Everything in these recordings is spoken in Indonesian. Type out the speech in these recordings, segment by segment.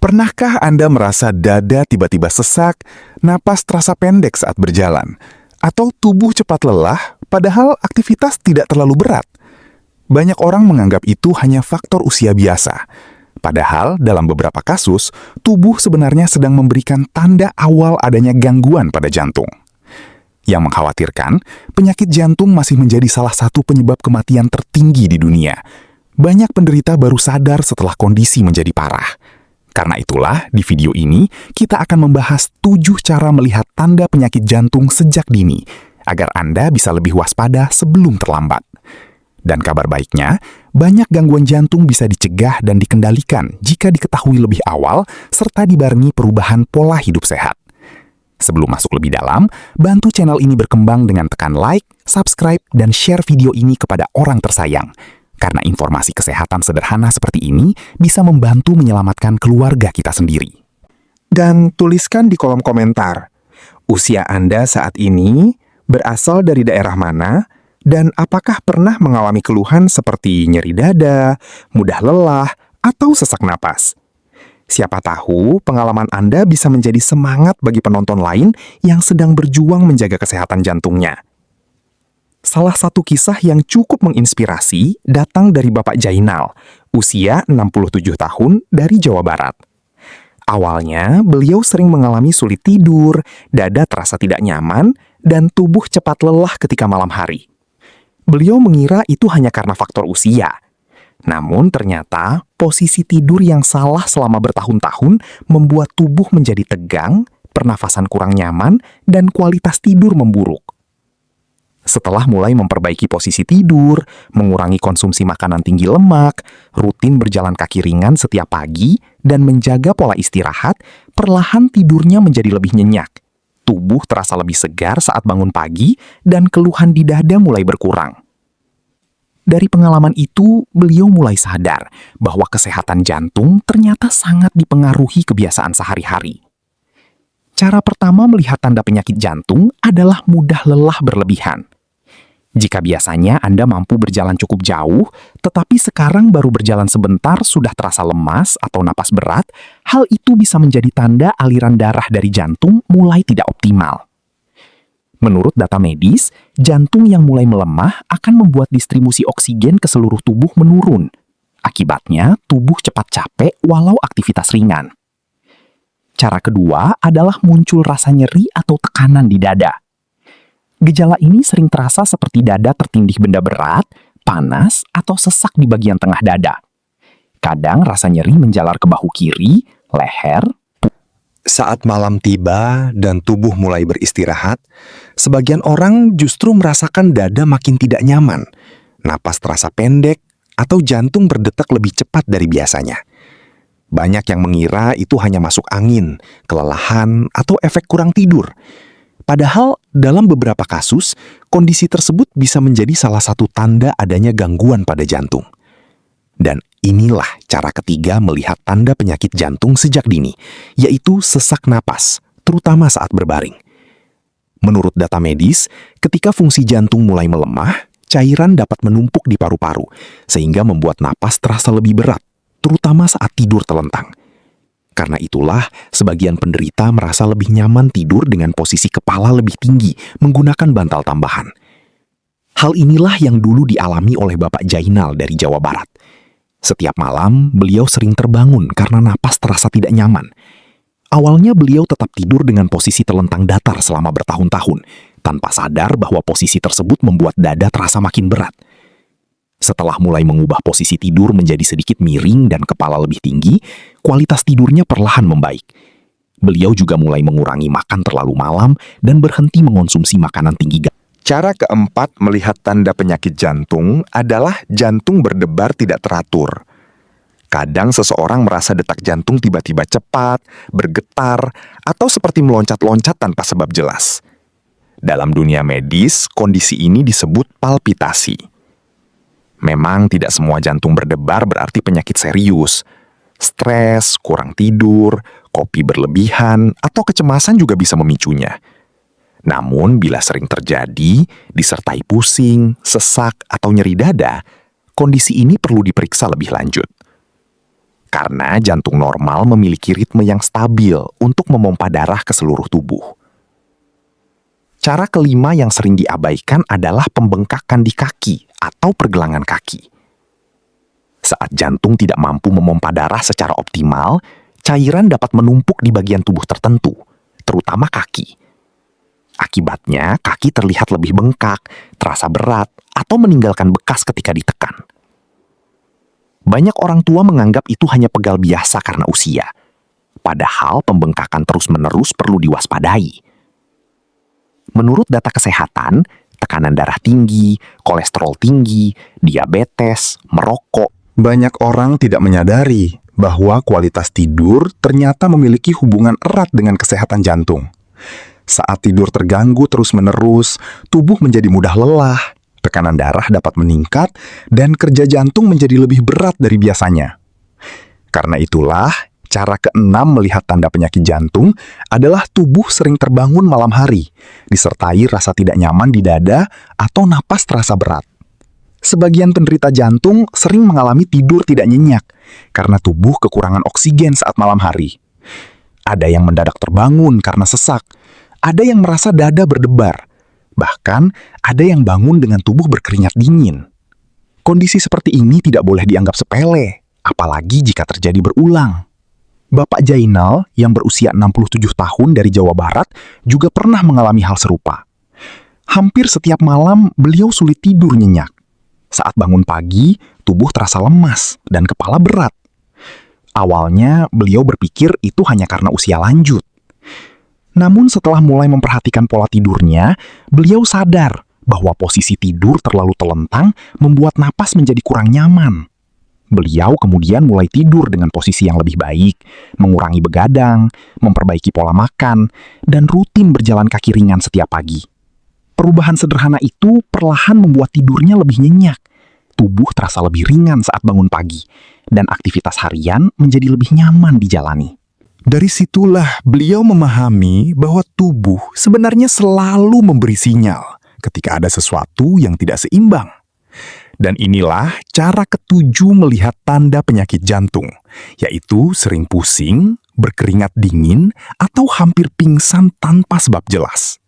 Pernahkah Anda merasa dada tiba-tiba sesak, napas terasa pendek saat berjalan, atau tubuh cepat lelah padahal aktivitas tidak terlalu berat? Banyak orang menganggap itu hanya faktor usia biasa. Padahal dalam beberapa kasus, tubuh sebenarnya sedang memberikan tanda awal adanya gangguan pada jantung. Yang mengkhawatirkan, penyakit jantung masih menjadi salah satu penyebab kematian tertinggi di dunia. Banyak penderita baru sadar setelah kondisi menjadi parah. Karena itulah, di video ini, kita akan membahas 7 cara melihat tanda penyakit jantung sejak dini, agar Anda bisa lebih waspada sebelum terlambat. Dan kabar baiknya, banyak gangguan jantung bisa dicegah dan dikendalikan jika diketahui lebih awal, serta dibarengi perubahan pola hidup sehat. Sebelum masuk lebih dalam, bantu channel ini berkembang dengan tekan like, subscribe, dan share video ini kepada orang tersayang. Karena informasi kesehatan sederhana seperti ini bisa membantu menyelamatkan keluarga kita sendiri. Dan tuliskan di kolom komentar, usia Anda saat ini berasal dari daerah mana, dan apakah pernah mengalami keluhan seperti nyeri dada, mudah lelah, atau sesak napas. Siapa tahu pengalaman Anda bisa menjadi semangat bagi penonton lain yang sedang berjuang menjaga kesehatan jantungnya. Salah satu kisah yang cukup menginspirasi datang dari Bapak Jainal, usia 67 tahun dari Jawa Barat. Awalnya, beliau sering mengalami sulit tidur, dada terasa tidak nyaman, dan tubuh cepat lelah ketika malam hari. Beliau mengira itu hanya karena faktor usia. Namun ternyata posisi tidur yang salah selama bertahun-tahun membuat tubuh menjadi tegang, pernafasan kurang nyaman, dan kualitas tidur memburuk. Setelah mulai memperbaiki posisi tidur, mengurangi konsumsi makanan tinggi lemak, rutin berjalan kaki ringan setiap pagi, dan menjaga pola istirahat, perlahan tidurnya menjadi lebih nyenyak. Tubuh terasa lebih segar saat bangun pagi, dan keluhan di dada mulai berkurang. Dari pengalaman itu, beliau mulai sadar bahwa kesehatan jantung ternyata sangat dipengaruhi kebiasaan sehari-hari. Cara pertama melihat tanda penyakit jantung adalah mudah lelah berlebihan. Jika biasanya Anda mampu berjalan cukup jauh, tetapi sekarang baru berjalan sebentar sudah terasa lemas atau napas berat, hal itu bisa menjadi tanda aliran darah dari jantung mulai tidak optimal. Menurut data medis, jantung yang mulai melemah akan membuat distribusi oksigen ke seluruh tubuh menurun. Akibatnya, tubuh cepat capek walau aktivitas ringan. Cara kedua adalah muncul rasa nyeri atau tekanan di dada. Gejala ini sering terasa seperti dada tertindih benda berat, panas, atau sesak di bagian tengah dada. Kadang rasa nyeri menjalar ke bahu kiri, leher. Saat malam tiba dan tubuh mulai beristirahat, sebagian orang justru merasakan dada makin tidak nyaman, napas terasa pendek, atau jantung berdetak lebih cepat dari biasanya. Banyak yang mengira itu hanya masuk angin, kelelahan, atau efek kurang tidur. Padahal, dalam beberapa kasus, kondisi tersebut bisa menjadi salah satu tanda adanya gangguan pada jantung. Dan inilah cara ketiga melihat tanda penyakit jantung sejak dini, yaitu sesak napas, terutama saat berbaring. Menurut data medis, ketika fungsi jantung mulai melemah, cairan dapat menumpuk di paru-paru, sehingga membuat napas terasa lebih berat, terutama saat tidur telentang. Karena itulah, sebagian penderita merasa lebih nyaman tidur dengan posisi kepala lebih tinggi menggunakan bantal tambahan. Hal inilah yang dulu dialami oleh Bapak Jainal dari Jawa Barat. Setiap malam, beliau sering terbangun karena napas terasa tidak nyaman. Awalnya beliau tetap tidur dengan posisi telentang datar selama bertahun-tahun, tanpa sadar bahwa posisi tersebut membuat dada terasa makin berat. Setelah mulai mengubah posisi tidur menjadi sedikit miring dan kepala lebih tinggi, kualitas tidurnya perlahan membaik. Beliau juga mulai mengurangi makan terlalu malam dan berhenti mengonsumsi makanan tinggi gas. Cara keempat melihat tanda penyakit jantung adalah jantung berdebar tidak teratur. Kadang seseorang merasa detak jantung tiba-tiba cepat, bergetar, atau seperti meloncat-loncat tanpa sebab jelas. Dalam dunia medis, kondisi ini disebut palpitasi. Memang tidak semua jantung berdebar berarti penyakit serius. Stres, kurang tidur, kopi berlebihan, atau kecemasan juga bisa memicunya. Namun, bila sering terjadi, disertai pusing, sesak, atau nyeri dada, kondisi ini perlu diperiksa lebih lanjut. karena jantung normal memiliki ritme yang stabil untuk memompa darah ke seluruh tubuh. Cara kelima yang sering diabaikan adalah pembengkakan di kaki atau pergelangan kaki. Saat jantung tidak mampu memompa darah secara optimal, cairan dapat menumpuk di bagian tubuh tertentu, terutama kaki. Akibatnya, kaki terlihat lebih bengkak, terasa berat, atau meninggalkan bekas ketika ditekan. Banyak orang tua menganggap itu hanya pegal biasa karena usia. Padahal pembengkakan terus-menerus perlu diwaspadai. Menurut data kesehatan, tekanan darah tinggi, kolesterol tinggi, diabetes, merokok. Banyak orang tidak menyadari bahwa kualitas tidur ternyata memiliki hubungan erat dengan kesehatan jantung. Saat tidur terganggu terus-menerus, tubuh menjadi mudah lelah, tekanan darah dapat meningkat, dan kerja jantung menjadi lebih berat dari biasanya. Karena itulah, cara keenam melihat tanda penyakit jantung adalah tubuh sering terbangun malam hari, disertai rasa tidak nyaman di dada atau napas terasa berat. Sebagian penderita jantung sering mengalami tidur tidak nyenyak karena tubuh kekurangan oksigen saat malam hari. Ada yang mendadak terbangun karena sesak, ada yang merasa dada berdebar, bahkan ada yang bangun dengan tubuh berkeringat dingin. Kondisi seperti ini tidak boleh dianggap sepele, apalagi jika terjadi berulang. Bapak Jainal yang berusia 67 tahun dari Jawa Barat juga pernah mengalami hal serupa. Hampir setiap malam beliau sulit tidur nyenyak. Saat bangun pagi, tubuh terasa lemas dan kepala berat. Awalnya beliau berpikir itu hanya karena usia lanjut. Namun setelah mulai memperhatikan pola tidurnya, beliau sadar bahwa posisi tidur terlalu telentang membuat napas menjadi kurang nyaman. Beliau kemudian mulai tidur dengan posisi yang lebih baik, mengurangi begadang, memperbaiki pola makan, dan rutin berjalan kaki ringan setiap pagi. Perubahan sederhana itu perlahan membuat tidurnya lebih nyenyak. Tubuh terasa lebih ringan saat bangun pagi, dan aktivitas harian menjadi lebih nyaman dijalani. Dari situlah beliau memahami bahwa tubuh sebenarnya selalu memberi sinyal ketika ada sesuatu yang tidak seimbang. Dan inilah cara ketujuh melihat tanda penyakit jantung, yaitu sering pusing, berkeringat dingin, atau hampir pingsan tanpa sebab jelas.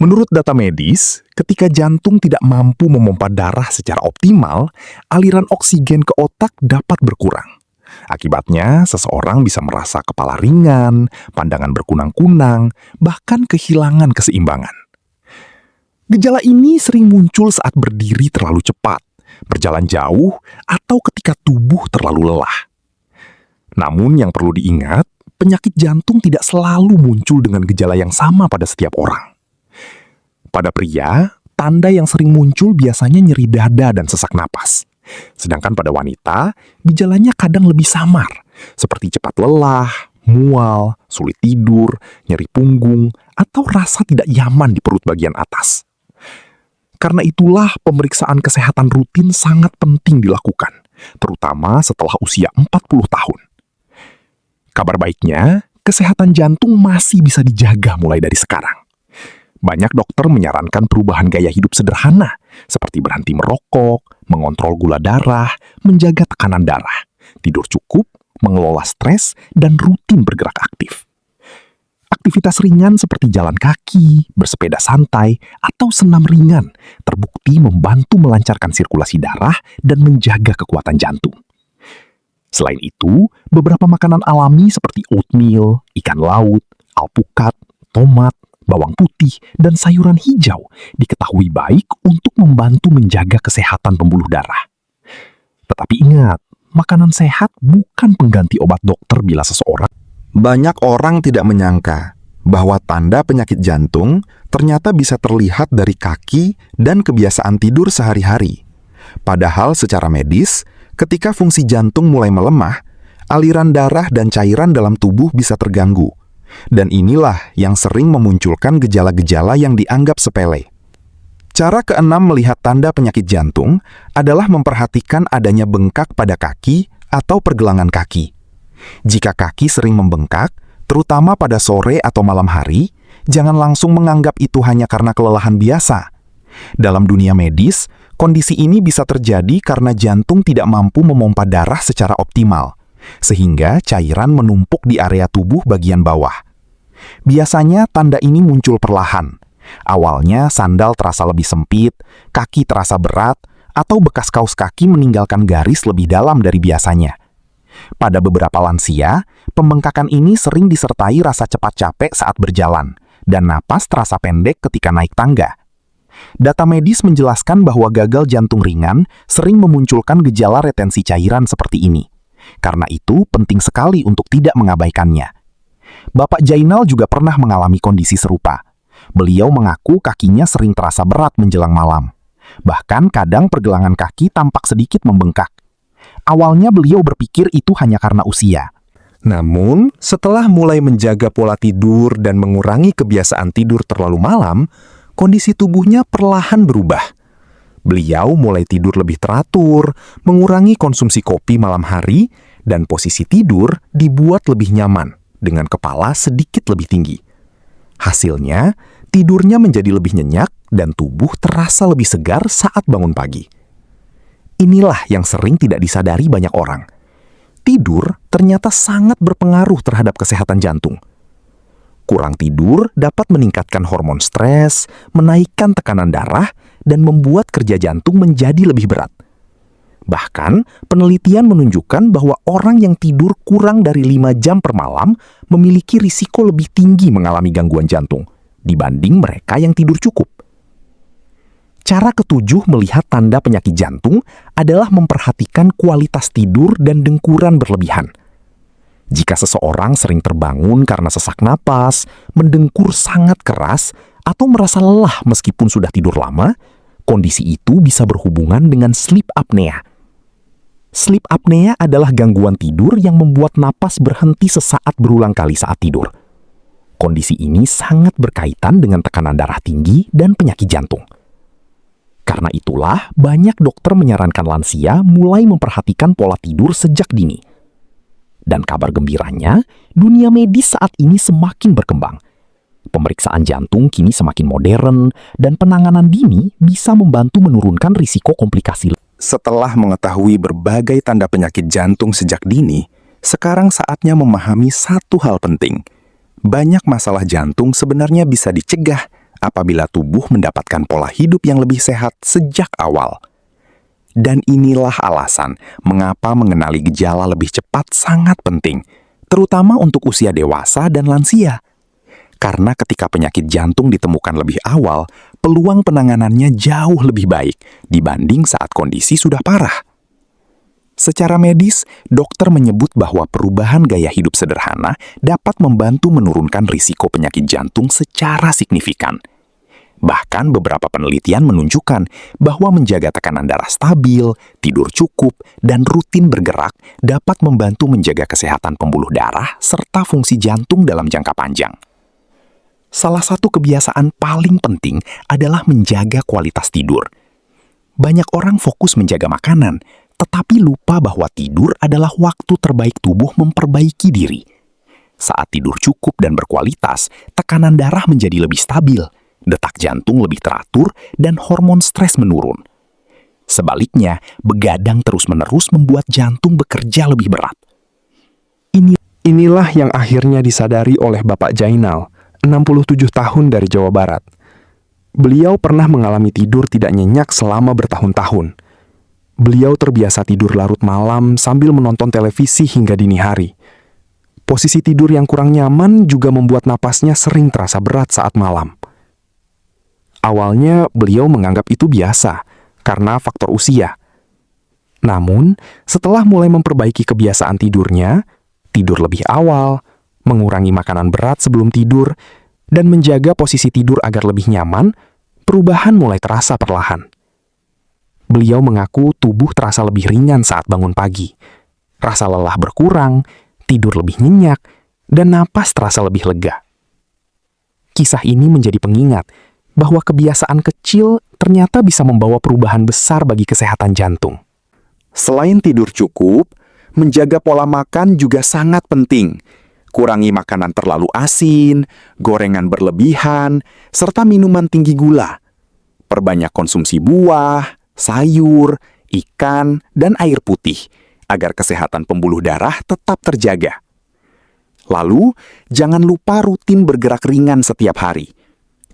Menurut data medis, ketika jantung tidak mampu memompa darah secara optimal, aliran oksigen ke otak dapat berkurang. Akibatnya, seseorang bisa merasa kepala ringan, pandangan berkunang-kunang, bahkan kehilangan keseimbangan. Gejala ini sering muncul saat berdiri terlalu cepat, berjalan jauh, atau ketika tubuh terlalu lelah. Namun yang perlu diingat, penyakit jantung tidak selalu muncul dengan gejala yang sama pada setiap orang. Pada pria, tanda yang sering muncul biasanya nyeri dada dan sesak napas. Sedangkan pada wanita, gejalanya kadang lebih samar, seperti cepat lelah, mual, sulit tidur, nyeri punggung, atau rasa tidak nyaman di perut bagian atas. Karena itulah pemeriksaan kesehatan rutin sangat penting dilakukan, terutama setelah usia 40 tahun. Kabar baiknya, kesehatan jantung masih bisa dijaga mulai dari sekarang. Banyak dokter menyarankan perubahan gaya hidup sederhana, seperti berhenti merokok, mengontrol gula darah, menjaga tekanan darah, tidur cukup, mengelola stres, dan rutin bergerak aktif. Aktivitas ringan seperti jalan kaki, bersepeda santai, atau senam ringan terbukti membantu melancarkan sirkulasi darah dan menjaga kekuatan jantung. Selain itu, beberapa makanan alami seperti oatmeal, ikan laut, alpukat, tomat, bawang putih, dan sayuran hijau diketahui baik untuk membantu menjaga kesehatan pembuluh darah. Tetapi ingat, makanan sehat bukan pengganti obat dokter bila seseorang. Banyak orang tidak menyangka bahwa tanda penyakit jantung ternyata bisa terlihat dari kaki dan kebiasaan tidur sehari-hari. Padahal secara medis, ketika fungsi jantung mulai melemah, aliran darah dan cairan dalam tubuh bisa terganggu. Dan inilah yang sering memunculkan gejala-gejala yang dianggap sepele. Cara keenam melihat tanda penyakit jantung adalah memperhatikan adanya bengkak pada kaki atau pergelangan kaki. Jika kaki sering membengkak, terutama pada sore atau malam hari, jangan langsung menganggap itu hanya karena kelelahan biasa. Dalam dunia medis, kondisi ini bisa terjadi karena jantung tidak mampu memompa darah secara optimal. sehingga cairan menumpuk di area tubuh bagian bawah. Biasanya tanda ini muncul perlahan. Awalnya sandal terasa lebih sempit, kaki terasa berat, atau bekas kaos kaki meninggalkan garis lebih dalam dari biasanya. Pada beberapa lansia, pembengkakan ini sering disertai rasa cepat capek saat berjalan, dan napas terasa pendek ketika naik tangga. Data medis menjelaskan bahwa gagal jantung ringan sering memunculkan gejala retensi cairan seperti ini. Karena itu, penting sekali untuk tidak mengabaikannya. Bapak Jainal juga pernah mengalami kondisi serupa. Beliau mengaku kakinya sering terasa berat menjelang malam. Bahkan kadang pergelangan kaki tampak sedikit membengkak. Awalnya beliau berpikir itu hanya karena usia. Namun, setelah mulai menjaga pola tidur dan mengurangi kebiasaan tidur terlalu malam, kondisi tubuhnya perlahan berubah. Beliau mulai tidur lebih teratur, mengurangi konsumsi kopi malam hari, dan posisi tidur dibuat lebih nyaman, dengan kepala sedikit lebih tinggi. Hasilnya, tidurnya menjadi lebih nyenyak dan tubuh terasa lebih segar saat bangun pagi. Inilah yang sering tidak disadari banyak orang. Tidur ternyata sangat berpengaruh terhadap kesehatan jantung. Kurang tidur dapat meningkatkan hormon stres, menaikkan tekanan darah, dan membuat kerja jantung menjadi lebih berat. Bahkan, penelitian menunjukkan bahwa orang yang tidur kurang dari 5 jam per malam memiliki risiko lebih tinggi mengalami gangguan jantung dibanding mereka yang tidur cukup. Cara ketujuh melihat tanda penyakit jantung adalah memperhatikan kualitas tidur dan dengkuran berlebihan. Jika seseorang sering terbangun karena sesak napas, mendengkur sangat keras, atau merasa lelah meskipun sudah tidur lama, kondisi itu bisa berhubungan dengan sleep apnea. Sleep apnea adalah gangguan tidur yang membuat napas berhenti sesaat berulang kali saat tidur. Kondisi ini sangat berkaitan dengan tekanan darah tinggi dan penyakit jantung. Karena itulah, banyak dokter menyarankan lansia mulai memperhatikan pola tidur sejak dini. Dan kabar gembiranya, dunia medis saat ini semakin berkembang. Pemeriksaan jantung kini semakin modern, dan penanganan dini bisa membantu menurunkan risiko komplikasi. Setelah mengetahui berbagai tanda penyakit jantung sejak dini, sekarang saatnya memahami satu hal penting. Banyak masalah jantung sebenarnya bisa dicegah apabila tubuh mendapatkan pola hidup yang lebih sehat sejak awal. Dan inilah alasan mengapa mengenali gejala lebih cepat sangat penting, terutama untuk usia dewasa dan lansia. Karena ketika penyakit jantung ditemukan lebih awal, peluang penanganannya jauh lebih baik dibanding saat kondisi sudah parah. Secara medis, dokter menyebut bahwa perubahan gaya hidup sederhana dapat membantu menurunkan risiko penyakit jantung secara signifikan. Bahkan beberapa penelitian menunjukkan bahwa menjaga tekanan darah stabil, tidur cukup, dan rutin bergerak dapat membantu menjaga kesehatan pembuluh darah serta fungsi jantung dalam jangka panjang. Salah satu kebiasaan paling penting adalah menjaga kualitas tidur. Banyak orang fokus menjaga makanan, tetapi lupa bahwa tidur adalah waktu terbaik tubuh memperbaiki diri. Saat tidur cukup dan berkualitas, tekanan darah menjadi lebih stabil, detak jantung lebih teratur, dan hormon stres menurun. Sebaliknya, begadang terus-menerus membuat jantung bekerja lebih berat. Inilah yang akhirnya disadari oleh Bapak Jainal, 67 tahun dari Jawa Barat. Beliau pernah mengalami tidur tidak nyenyak selama bertahun-tahun. Beliau terbiasa tidur larut malam sambil menonton televisi hingga dini hari. Posisi tidur yang kurang nyaman juga membuat napasnya sering terasa berat saat malam. Awalnya beliau menganggap itu biasa karena faktor usia. Namun, setelah mulai memperbaiki kebiasaan tidurnya, tidur lebih awal, mengurangi makanan berat sebelum tidur, dan menjaga posisi tidur agar lebih nyaman, perubahan mulai terasa perlahan. Beliau mengaku tubuh terasa lebih ringan saat bangun pagi. Rasa lelah berkurang, tidur lebih nyenyak, dan napas terasa lebih lega. Kisah ini menjadi pengingat bahwa kebiasaan kecil ternyata bisa membawa perubahan besar bagi kesehatan jantung. Selain tidur cukup, menjaga pola makan juga sangat penting. Kurangi makanan terlalu asin, gorengan berlebihan, serta minuman tinggi gula. Perbanyak konsumsi buah, sayur, ikan, dan air putih agar kesehatan pembuluh darah tetap terjaga. Lalu, jangan lupa rutin bergerak ringan setiap hari.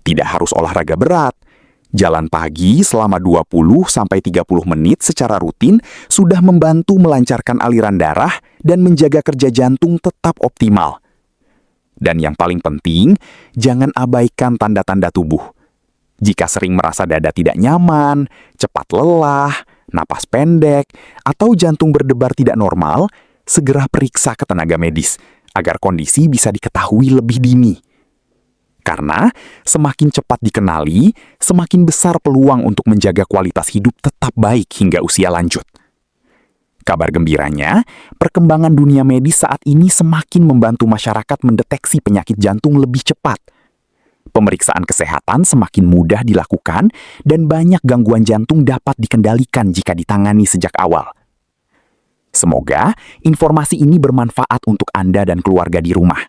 Tidak harus olahraga berat. Jalan pagi selama 20-30 menit secara rutin sudah membantu melancarkan aliran darah dan menjaga kerja jantung tetap optimal. Dan yang paling penting, jangan abaikan tanda-tanda tubuh. Jika sering merasa dada tidak nyaman, cepat lelah, napas pendek, atau jantung berdebar tidak normal, segera periksa ke tenaga medis agar kondisi bisa diketahui lebih dini. Karena semakin cepat dikenali, semakin besar peluang untuk menjaga kualitas hidup tetap baik hingga usia lanjut. Kabar gembiranya, perkembangan dunia medis saat ini semakin membantu masyarakat mendeteksi penyakit jantung lebih cepat. Pemeriksaan kesehatan semakin mudah dilakukan dan banyak gangguan jantung dapat dikendalikan jika ditangani sejak awal. Semoga informasi ini bermanfaat untuk Anda dan keluarga di rumah.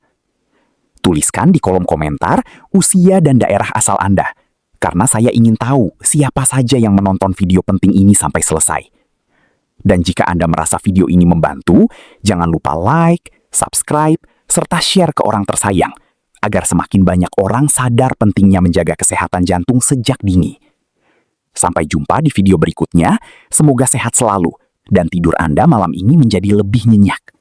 Tuliskan di kolom komentar usia dan daerah asal Anda, karena saya ingin tahu siapa saja yang menonton video penting ini sampai selesai. Dan jika Anda merasa video ini membantu, jangan lupa like, subscribe, serta share ke orang tersayang, agar semakin banyak orang sadar pentingnya menjaga kesehatan jantung sejak dini. Sampai jumpa di video berikutnya, semoga sehat selalu, dan tidur Anda malam ini menjadi lebih nyenyak.